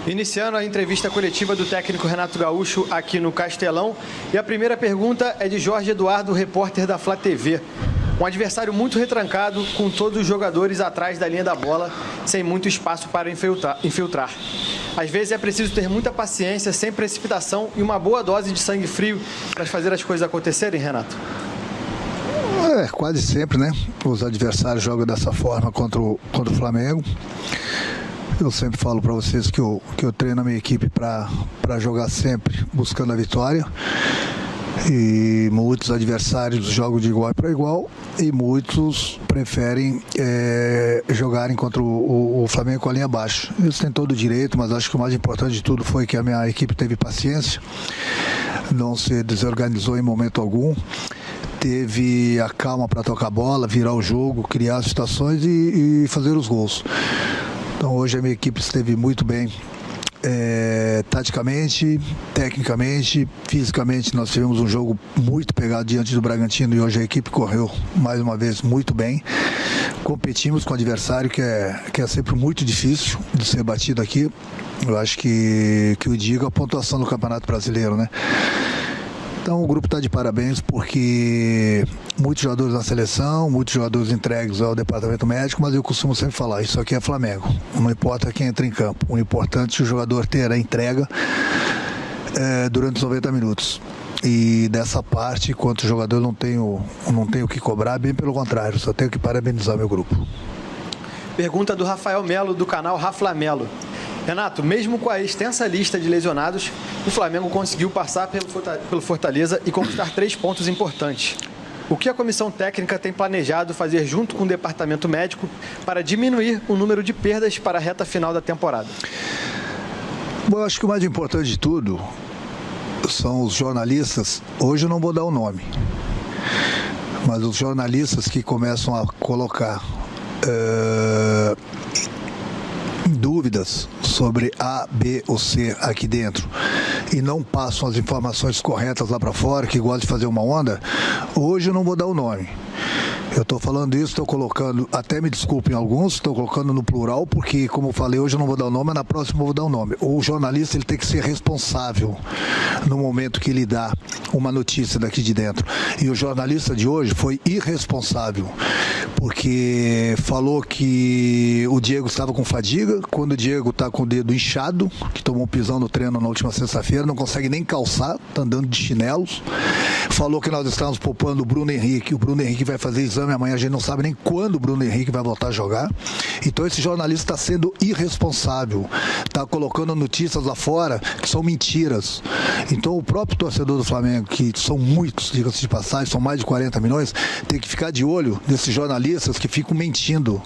Iniciando a entrevista coletiva do técnico Renato Gaúcho aqui no Castelão. E a primeira pergunta é de Jorge Eduardo, repórter da Flá TV. Um adversário muito retrancado, com todos os jogadores atrás da linha da bola, sem muito espaço para infiltrar. Às vezes é preciso ter muita paciência, sem precipitação e uma boa dose de sangue frio para fazer as coisas acontecerem, Renato? Quase sempre, né? Os adversários jogam dessa forma contra o Flamengo. Eu sempre falo para vocês que eu treino a minha equipe para jogar sempre buscando a vitória. E muitos adversários jogam de igual para igual e muitos preferem jogarem contra o Flamengo com a linha baixa. Eles têm todo o direito, mas acho que o mais importante de tudo foi que a minha equipe teve paciência, não se desorganizou em momento algum, teve a calma para tocar a bola, virar o jogo, criar situações e fazer os gols. Então hoje a minha equipe esteve muito bem. Taticamente, tecnicamente, fisicamente, nós tivemos um jogo muito pegado diante do Bragantino e hoje a equipe correu mais uma vez muito bem. Competimos com um adversário que é sempre muito difícil de ser batido aqui. Eu acho que eu digo a pontuação do Campeonato Brasileiro, né? Então o grupo está de parabéns porque muitos jogadores na seleção, muitos jogadores entregues ao departamento médico, mas eu costumo sempre falar, isso aqui é Flamengo, não importa quem entra em campo, o importante é o jogador ter a entrega durante os 90 minutos. E dessa parte, enquanto jogador, não tenho o que cobrar, bem pelo contrário, só tenho que parabenizar meu grupo. Pergunta do Rafael Melo, do canal Raflamelo. Renato, mesmo com a extensa lista de lesionados, o Flamengo conseguiu passar pelo Fortaleza e conquistar 3 pontos importantes. O que a comissão técnica tem planejado fazer junto com o departamento médico para diminuir o número de perdas para a reta final da temporada? Bom, eu acho que o mais importante de tudo são os jornalistas. Hoje eu não vou dar o nome, mas os jornalistas que começam a colocar dúvidas sobre A, B ou C aqui dentro e não passam as informações corretas lá para fora, que gostam de fazer uma onda, hoje eu não vou dar o nome. Eu estou falando isso, estou colocando, até me desculpem alguns, estou colocando no plural, porque, como eu falei, hoje eu não vou dar o nome, mas na próxima eu vou dar o nome. O jornalista ele tem que ser responsável no momento que ele dá uma notícia daqui de dentro. E o jornalista de hoje foi irresponsável, porque falou que o Diego estava com fadiga, quando o Diego está com o dedo inchado, que tomou um pisão no treino na última sexta-feira, não consegue nem calçar, está andando de chinelos. Falou que nós estávamos poupando o Bruno Henrique vai fazer exame amanhã, a gente não sabe nem quando o Bruno Henrique vai voltar a jogar. Então esse jornalista está sendo irresponsável, está colocando notícias lá fora que são mentiras. Então o próprio torcedor do Flamengo, que são muitos, diga-se de passagem, são mais de 40 milhões, tem que ficar de olho nesses jornalistas que ficam mentindo,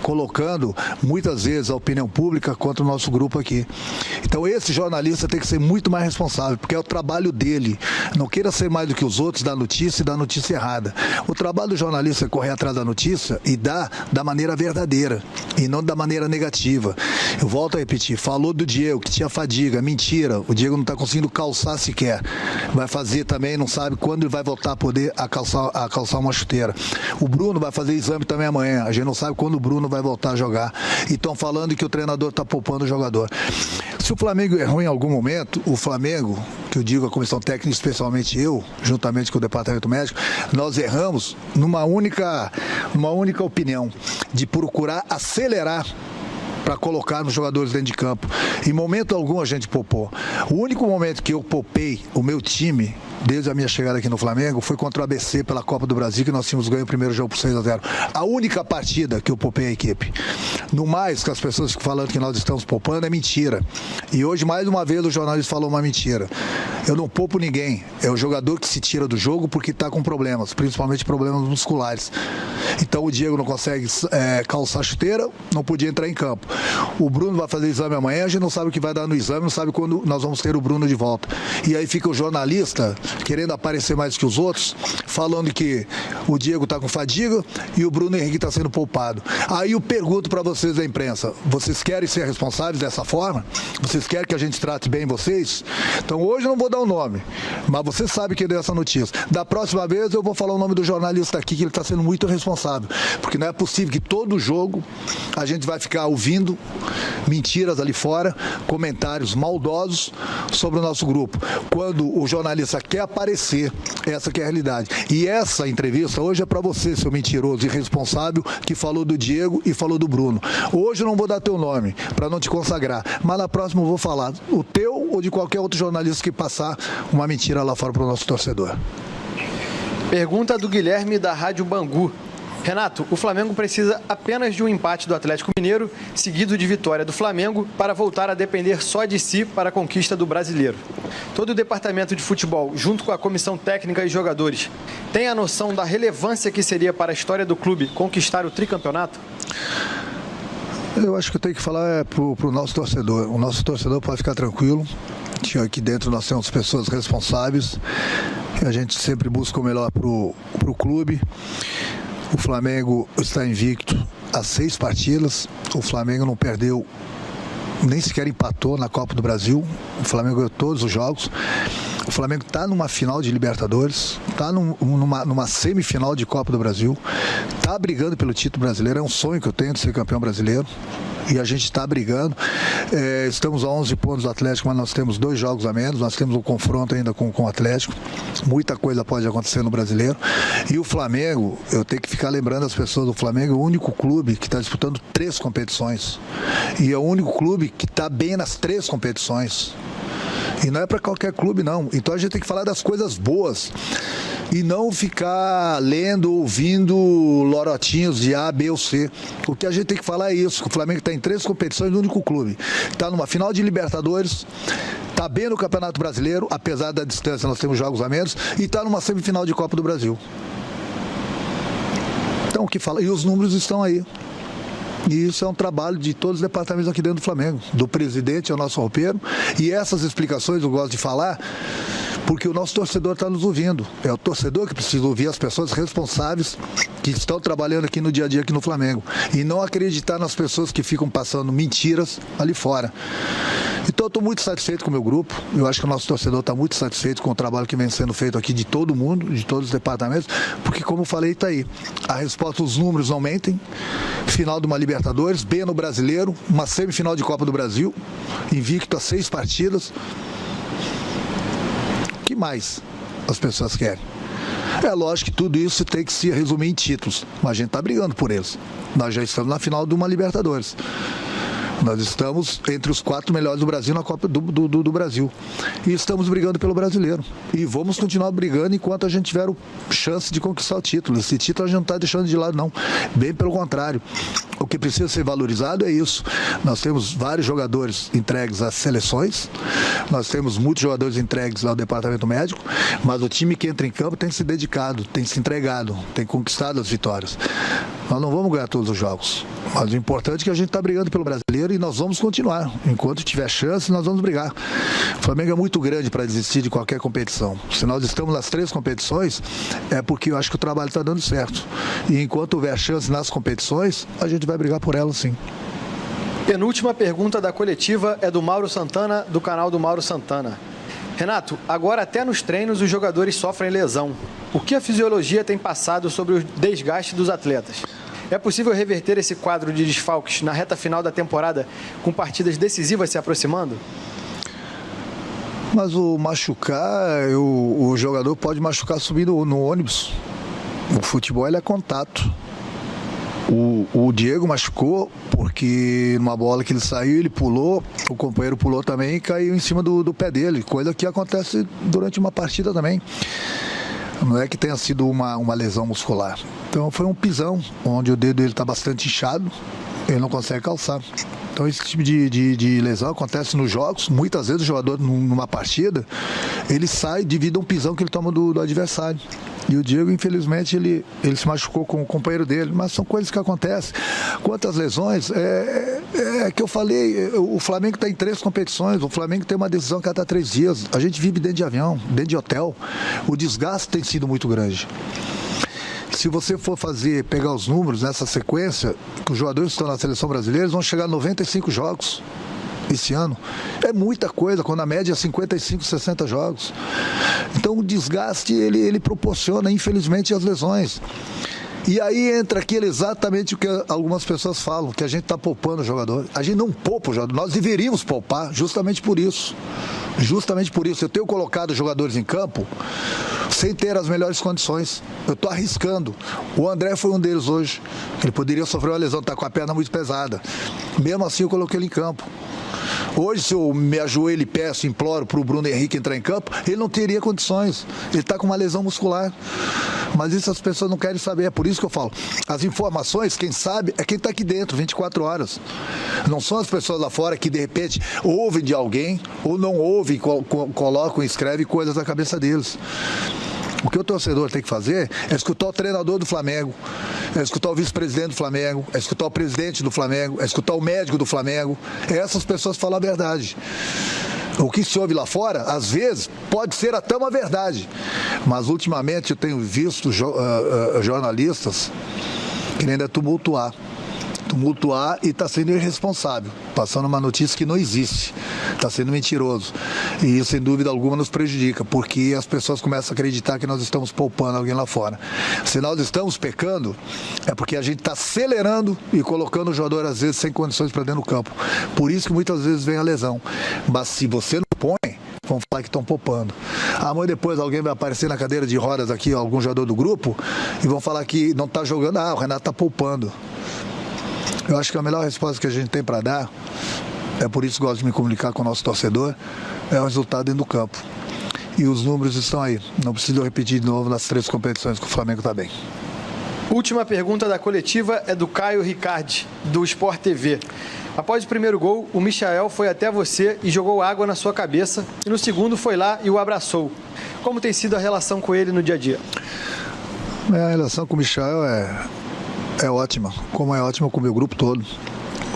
colocando muitas vezes a opinião pública contra o nosso grupo aqui. Então esse jornalista tem que ser muito mais responsável, porque é o trabalho dele. Não queira ser mais do que os outros, dar notícia e dar notícia errada. O trabalho do jornalista é correr atrás da notícia e dar da maneira verdadeira e não da maneira negativa. Eu volto a repetir, falou do Diego que tinha fadiga, mentira, o Diego não está conseguindo calçar sequer. Vai fazer também, não sabe quando ele vai voltar a poder a calçar uma chuteira. O Bruno vai fazer exame também amanhã, a gente não sabe quando o Bruno vai voltar a jogar. E estão falando que o treinador está poupando o jogador. Se o Flamengo errou em algum momento, o Flamengo, que eu digo a comissão técnica, especialmente eu, juntamente com o departamento médico, nós erramos numa única opinião, de procurar acelerar para colocar nos jogadores dentro de campo. Em momento algum a gente poupou. O único momento que eu poupei o meu time, desde a minha chegada aqui no Flamengo, foi contra o ABC pela Copa do Brasil, que nós tínhamos ganho o primeiro jogo por 6-0. A única partida que eu poupei a equipe. No mais, que as pessoas ficam falando que nós estamos poupando, é mentira. E hoje, mais uma vez, o jornalista falou uma mentira. Eu não poupo ninguém. É o jogador que se tira do jogo porque está com problemas, principalmente problemas musculares. Então o Diego não consegue calçar a chuteira, não podia entrar em campo. O Bruno vai fazer exame amanhã, a gente não sabe o que vai dar no exame, não sabe quando nós vamos ter o Bruno de volta. E aí fica o jornalista querendo aparecer mais que os outros, falando que o Diego está com fadiga e o Bruno Henrique está sendo poupado. Aí eu pergunto para vocês da imprensa, vocês querem ser responsáveis dessa forma? Vocês querem que a gente trate bem vocês? Então hoje eu não vou dar o nome, mas você sabe quem deu essa notícia. Da próxima vez eu vou falar o nome do jornalista aqui, que ele está sendo muito responsável, porque não é possível que todo jogo a gente vai ficar ouvindo mentiras ali fora, comentários maldosos sobre o nosso grupo. Quando o jornalista quer aparecer, essa que é a realidade. E essa entrevista hoje é para você, seu mentiroso irresponsável, que falou do Diego e falou do Bruno. Hoje eu não vou dar teu nome, para não te consagrar, mas na próxima eu vou falar o teu ou de qualquer outro jornalista que passar uma mentira lá fora para o nosso torcedor. Pergunta do Guilherme da Rádio Bangu. Renato, o Flamengo precisa apenas de um empate do Atlético Mineiro, seguido de vitória do Flamengo, para voltar a depender só de si para a conquista do Brasileiro. Todo o departamento de futebol, junto com a comissão técnica e jogadores, tem a noção da relevância que seria para a história do clube conquistar o tricampeonato? Eu acho que eu tenho que falar para o nosso torcedor. O nosso torcedor pode ficar tranquilo, que aqui dentro nós temos pessoas responsáveis, e a gente sempre busca o melhor para o clube. O Flamengo está invicto há 6 partidas. O Flamengo não perdeu, nem sequer empatou na Copa do Brasil. O Flamengo ganhou todos os jogos. O Flamengo está numa final de Libertadores, está numa semifinal de Copa do Brasil, está brigando pelo título brasileiro. É um sonho que eu tenho de ser campeão brasileiro. E a gente está brigando. Estamos a 11 pontos do Atlético, mas nós temos 2 jogos a menos. Nós temos um confronto ainda com o Atlético. Muita coisa pode acontecer no brasileiro. E o Flamengo, eu tenho que ficar lembrando as pessoas, o Flamengo é o único clube que está disputando 3 competições. E é o único clube que está bem nas 3 competições. E não é para qualquer clube, não. Então a gente tem que falar das coisas boas. E não ficar lendo, ouvindo lorotinhos de A, B ou C. O que a gente tem que falar é isso, que o Flamengo está em 3 competições, no único clube. Está numa final de Libertadores, está bem no Campeonato Brasileiro, apesar da distância nós temos jogos a menos, e está numa semifinal de Copa do Brasil. Então o que fala? E os números estão aí. E isso é um trabalho de todos os departamentos aqui dentro do Flamengo, do presidente ao nosso roupeiro. E essas explicações eu gosto de falar, porque o nosso torcedor está nos ouvindo. É o torcedor que precisa ouvir as pessoas responsáveis que estão trabalhando aqui no dia a dia aqui no Flamengo. E não acreditar nas pessoas que ficam passando mentiras ali fora. Então eu estou muito satisfeito com o meu grupo. Eu acho que o nosso torcedor está muito satisfeito com o trabalho que vem sendo feito aqui de todo mundo, de todos os departamentos, porque como eu falei, está aí. A resposta, os números não mentem. Final de uma Libertadores, bem no Brasileiro, uma semifinal de Copa do Brasil, invicto a 6 partidas. O que mais as pessoas querem? É lógico que tudo isso tem que se resumir em títulos, mas a gente está brigando por eles. Nós já estamos na final de uma Libertadores. Nós estamos entre os 4 melhores do Brasil na Copa do Brasil. E estamos brigando pelo brasileiro. E vamos continuar brigando enquanto a gente tiver chance de conquistar o título. Esse título a gente não está deixando de lado, não. Bem pelo contrário. O que precisa ser valorizado é isso. Nós temos vários jogadores entregues às seleções. Nós temos muitos jogadores entregues ao departamento médico. Mas o time que entra em campo tem se dedicado, tem se entregado, tem conquistado as vitórias. Nós não vamos ganhar todos os jogos. Mas o importante é que a gente está brigando pelo brasileiro e nós vamos continuar. Enquanto tiver chance, nós vamos brigar. O Flamengo é muito grande para desistir de qualquer competição. Se nós estamos nas 3 competições, é porque eu acho que o trabalho está dando certo. E enquanto houver chance nas competições, a gente vai brigar por elas, sim. Penúltima pergunta da coletiva é do Mauro Santana, do canal do Mauro Santana. Renato, agora até nos treinos os jogadores sofrem lesão. O que a fisiologia tem passado sobre o desgaste dos atletas? É possível reverter esse quadro de desfalques na reta final da temporada com partidas decisivas se aproximando? Mas o machucar, o jogador pode machucar subindo no ônibus. O futebol ele é contato. O Diego machucou porque numa bola que ele saiu, ele pulou, o companheiro pulou também e caiu em cima do pé dele, coisa que acontece durante uma partida também. Não é que tenha sido uma lesão muscular. Então foi um pisão, onde o dedo dele está bastante inchado, ele não consegue calçar. Então esse tipo de lesão acontece nos jogos. Muitas vezes o jogador numa partida, ele sai devido a um pisão que ele toma do adversário. E o Diego, infelizmente, ele se machucou com o companheiro dele, mas são coisas que acontecem. Quanto às lesões, é que eu falei, o Flamengo está em 3 competições, o Flamengo tem uma decisão cada 3 dias, a gente vive dentro de avião, dentro de hotel, o desgaste tem sido muito grande. Se você for pegar os números nessa sequência, que os jogadores que estão na seleção brasileira, eles vão chegar a 95 jogos esse ano. É muita coisa, quando a média é 55, 60 jogos. Então o desgaste, ele proporciona, infelizmente, as lesões. E aí entra aquilo exatamente o que algumas pessoas falam, que a gente está poupando o jogador. A gente não poupa o jogador, nós deveríamos poupar justamente por isso. Justamente por isso. Eu tenho colocado jogadores em campo sem ter as melhores condições. Eu estou arriscando. O André foi um deles hoje. Ele poderia sofrer uma lesão, está com a perna muito pesada. Mesmo assim, eu coloquei ele em campo. Hoje, se eu me ajoelho e peço, imploro para o Bruno Henrique entrar em campo, ele não teria condições. Ele está com uma lesão muscular. Mas isso as pessoas não querem saber. É por isso que eu falo. As informações, quem sabe, é quem está aqui dentro, 24 horas. Não são as pessoas lá fora que, de repente, ouvem de alguém ou não ouvem, colocam e escrevem coisas na cabeça deles. O que o torcedor tem que fazer é escutar o treinador do Flamengo, é escutar o vice-presidente do Flamengo, é escutar o presidente do Flamengo, é escutar o médico do Flamengo. Essas pessoas falam a verdade. O que se ouve lá fora, às vezes, pode ser até uma verdade. Mas, ultimamente, eu tenho visto jornalistas querendo tumultuar e está sendo irresponsável, passando uma notícia que não existe, está sendo mentiroso. E isso, sem dúvida alguma, nos prejudica, porque as pessoas começam a acreditar que nós estamos poupando alguém lá fora. Se nós estamos pecando, é porque a gente está acelerando e colocando o jogador, às vezes, sem condições para dentro do campo. Por isso que muitas vezes vem a lesão. Mas se você não põe, vão falar que estão poupando. Amanhã depois alguém vai aparecer na cadeira de rodas aqui, algum jogador do grupo, e vão falar que não está jogando. O Renato está poupando. Eu acho que a melhor resposta que a gente tem para dar, é por isso que gosto de me comunicar com o nosso torcedor, é o resultado dentro do campo. E os números estão aí. Não preciso repetir de novo nas 3 competições que o Flamengo está bem. Última pergunta da coletiva é do Caio Ricardi, do Sport TV. Após o primeiro gol, o Michael foi até você e jogou água na sua cabeça. E no segundo foi lá e o abraçou. Como tem sido a relação com ele no dia a dia? A relação com o Michael é ótima, como é ótima com o meu grupo todo.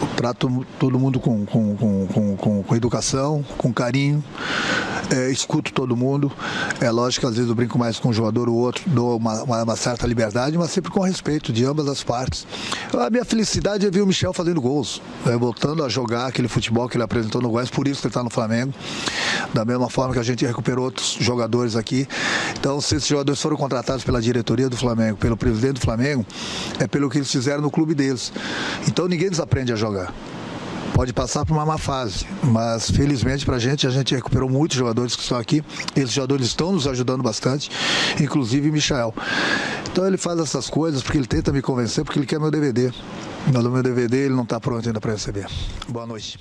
Eu trato todo mundo com educação, com carinho, escuto todo mundo. É lógico que às vezes eu brinco mais com um jogador ou outro, dou uma certa liberdade, mas sempre com respeito de ambas as partes. A minha felicidade é ver o Michel fazendo gols, voltando a jogar aquele futebol que ele apresentou no Goiás, por isso que ele está no Flamengo. Da mesma forma que a gente recuperou outros jogadores aqui. Então, se esses jogadores foram contratados pela diretoria do Flamengo, pelo presidente do Flamengo, é pelo que eles fizeram no clube deles. Então, ninguém desaprende a jogar. Pode passar por uma má fase, mas felizmente pra gente, a gente recuperou muitos jogadores que estão aqui. Esses jogadores estão nos ajudando bastante, inclusive o Michael. Então ele faz essas coisas porque ele tenta me convencer, porque ele quer meu DVD. Mas o meu DVD ele não está pronto ainda para receber. Boa noite.